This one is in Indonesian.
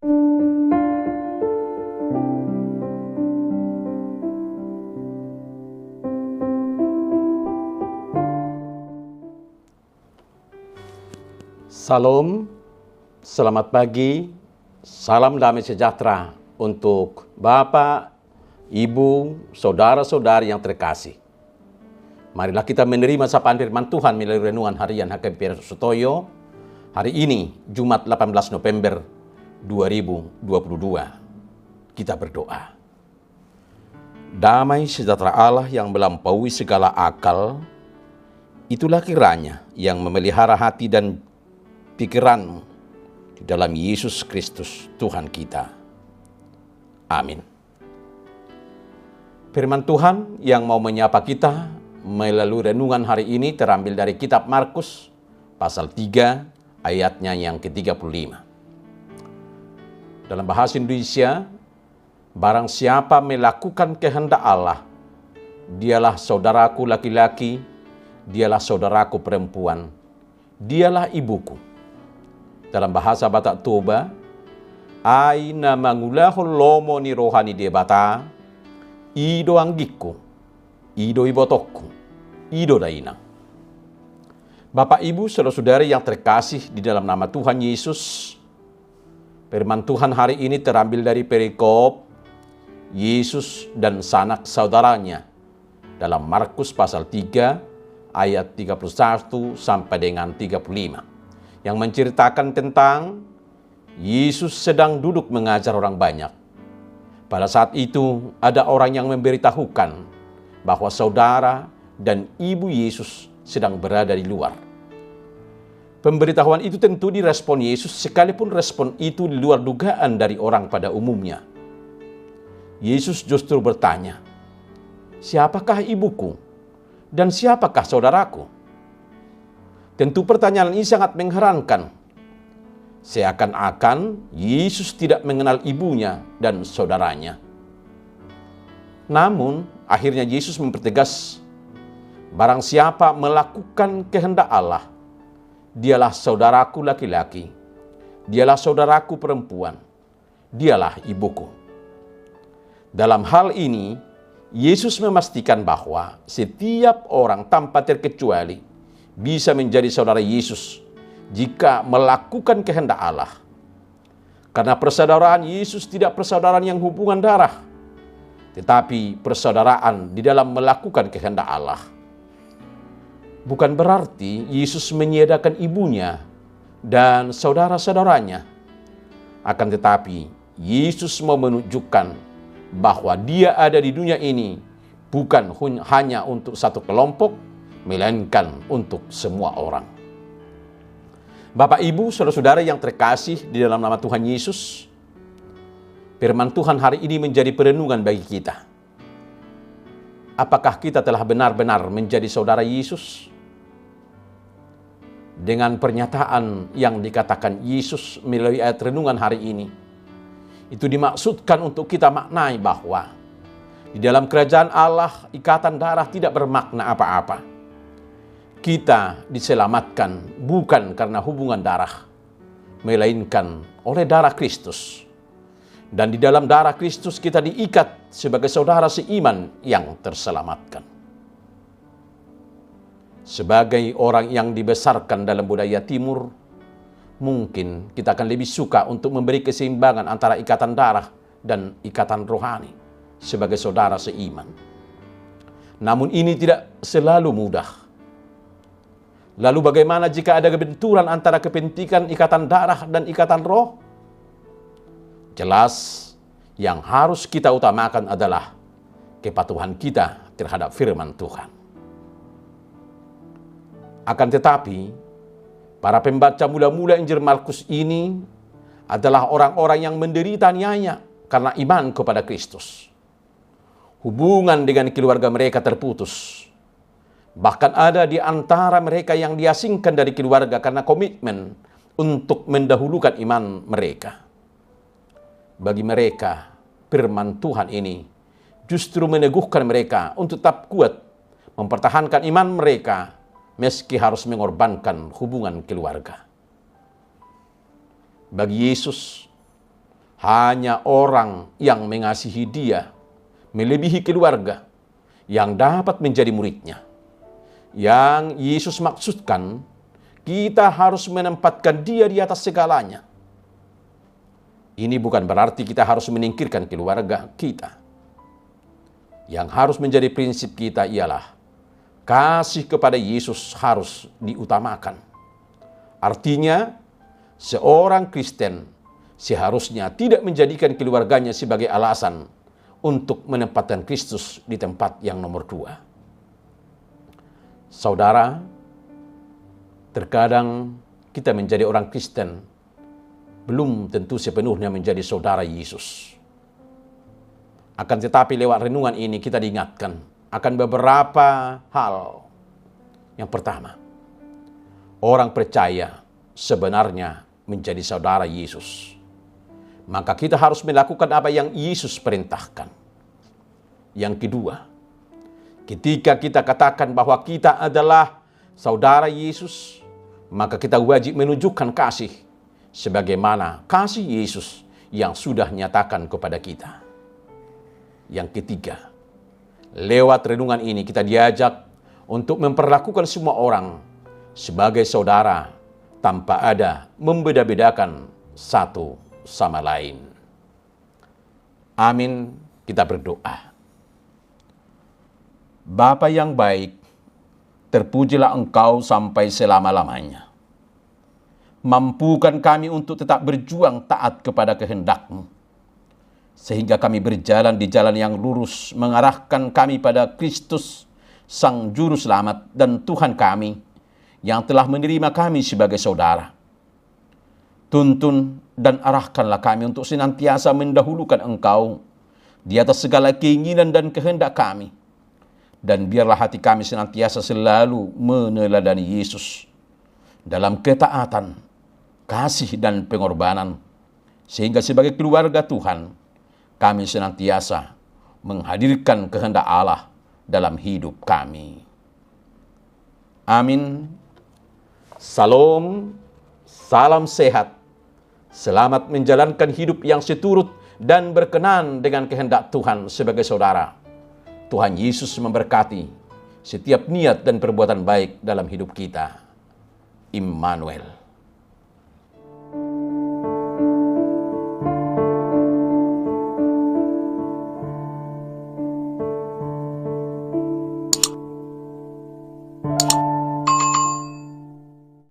Salam, selamat pagi, salam damai sejahtera untuk Bapak, Ibu, saudara-saudari yang terkasih. Marilah kita menerima sapaan firman Tuhan melalui renungan harian HKBP Sutoyo hari ini, Jumat 18 November 2022. Kita berdoa. Damai sejahtera Allah yang melampaui segala akal, itulah kiranya yang memelihara hati dan pikiranmu di dalam Yesus Kristus Tuhan kita. Amin. Firman Tuhan yang mau menyapa kita melalui renungan hari ini terambil dari kitab Markus pasal 3 ayatnya yang ke-35. Dalam bahasa Indonesia, barang siapa melakukan kehendak Allah, dialah saudaraku laki-laki, dialah saudaraku perempuan, dialah ibuku. Dalam bahasa Batak Toba, aina mangulahul lomo ni rohani debata, ido anggiku, ido ibotokku, ido dainang. Bapak Ibu saudara-saudari yang terkasih di dalam nama Tuhan Yesus, firman Tuhan hari ini terambil dari perikop Yesus dan sanak saudaranya dalam Markus pasal 3 ayat 31 sampai dengan 35. Yang menceritakan tentang Yesus sedang duduk mengajar orang banyak. Pada saat itu ada orang yang memberitahukan bahwa saudara dan ibu Yesus sedang berada di luar. Pemberitahuan itu tentu direspon Yesus, sekalipun respon itu di luar dugaan dari orang pada umumnya. Yesus justru bertanya, "Siapakah ibuku dan siapakah saudaraku?" Tentu pertanyaan ini sangat mengherankan. Seakan-akan Yesus tidak mengenal ibunya dan saudaranya. Namun, akhirnya Yesus mempertegas, barang siapa melakukan kehendak Allah, dialah saudaraku laki-laki, dialah saudaraku perempuan, dialah ibuku. Dalam hal ini, Yesus memastikan bahwa setiap orang tanpa terkecuali bisa menjadi saudara Yesus jika melakukan kehendak Allah. Karena persaudaraan Yesus tidak persaudaraan yang hubungan darah, tetapi persaudaraan di dalam melakukan kehendak Allah. Bukan berarti Yesus menyediakan ibunya dan saudara-saudaranya. Akan tetapi Yesus mau menunjukkan bahwa dia ada di dunia ini bukan hanya untuk satu kelompok, melainkan untuk semua orang. Bapak, Ibu, saudara-saudara yang terkasih di dalam nama Tuhan Yesus, firman Tuhan hari ini menjadi perenungan bagi kita. Apakah kita telah benar-benar menjadi saudara Yesus? Dengan pernyataan yang dikatakan Yesus melalui ayat renungan hari ini, itu dimaksudkan untuk kita maknai bahwa di dalam kerajaan Allah ikatan darah tidak bermakna apa-apa. Kita diselamatkan bukan karena hubungan darah, melainkan oleh darah Kristus. Dan di dalam darah Kristus kita diikat sebagai saudara seiman yang terselamatkan. Sebagai orang yang dibesarkan dalam budaya Timur, mungkin kita akan lebih suka untuk memberi keseimbangan antara ikatan darah dan ikatan rohani sebagai saudara seiman. Namun ini tidak selalu mudah. Lalu bagaimana jika ada kebenturan antara kepentingan ikatan darah dan ikatan roh? Jelas, yang harus kita utamakan adalah kepatuhan kita terhadap firman Tuhan. Akan tetapi, para pembaca mula-mula Injil Markus ini adalah orang-orang yang menderita aniaya karena iman kepada Kristus. Hubungan dengan keluarga mereka terputus. Bahkan ada di antara mereka yang diasingkan dari keluarga karena komitmen untuk mendahulukan iman mereka. Bagi mereka, firman Tuhan ini justru meneguhkan mereka untuk tetap kuat mempertahankan iman mereka meski harus mengorbankan hubungan keluarga. Bagi Yesus, hanya orang yang mengasihi Dia melebihi keluarga yang dapat menjadi muridnya. Yang Yesus maksudkan, kita harus menempatkan Dia di atas segalanya. Ini bukan berarti kita harus menyingkirkan keluarga kita. Yang harus menjadi prinsip kita ialah kasih kepada Yesus harus diutamakan. Artinya, seorang Kristen seharusnya tidak menjadikan keluarganya sebagai alasan untuk menempatkan Kristus di tempat yang nomor 2. Saudara, terkadang kita menjadi orang Kristen belum tentu sepenuhnya menjadi saudara Yesus. Akan tetapi lewat renungan ini kita diingatkan akan beberapa hal. Yang pertama, orang percaya sebenarnya menjadi saudara Yesus. Maka kita harus melakukan apa yang Yesus perintahkan. Yang kedua, ketika kita katakan bahwa kita adalah saudara Yesus, maka kita wajib menunjukkan kasih sebagaimana kasih Yesus yang sudah nyatakan kepada kita. Yang ketiga, lewat renungan ini kita diajak untuk memperlakukan semua orang sebagai saudara tanpa ada membeda-bedakan satu sama lain. Amin. Kita berdoa. Bapa yang baik, terpujilah Engkau sampai selama-lamanya. Mampukan kami untuk tetap berjuang taat kepada kehendak-Mu, sehingga kami berjalan di jalan yang lurus, mengarahkan kami pada Kristus, Sang Juru Selamat dan Tuhan kami, yang telah menerima kami sebagai saudara. Tuntun dan arahkanlah kami untuk senantiasa mendahulukan Engkau di atas segala keinginan dan kehendak kami. Dan biarlah hati kami senantiasa selalu meneladani Yesus dalam ketaatan, kasih dan pengorbanan, sehingga sebagai keluarga Tuhan, kami senantiasa menghadirkan kehendak Allah dalam hidup kami. Amin. Salam, salam sehat. Selamat menjalankan hidup yang seturut dan berkenan dengan kehendak Tuhan sebagai saudara. Tuhan Yesus memberkati setiap niat dan perbuatan baik dalam hidup kita. Immanuel.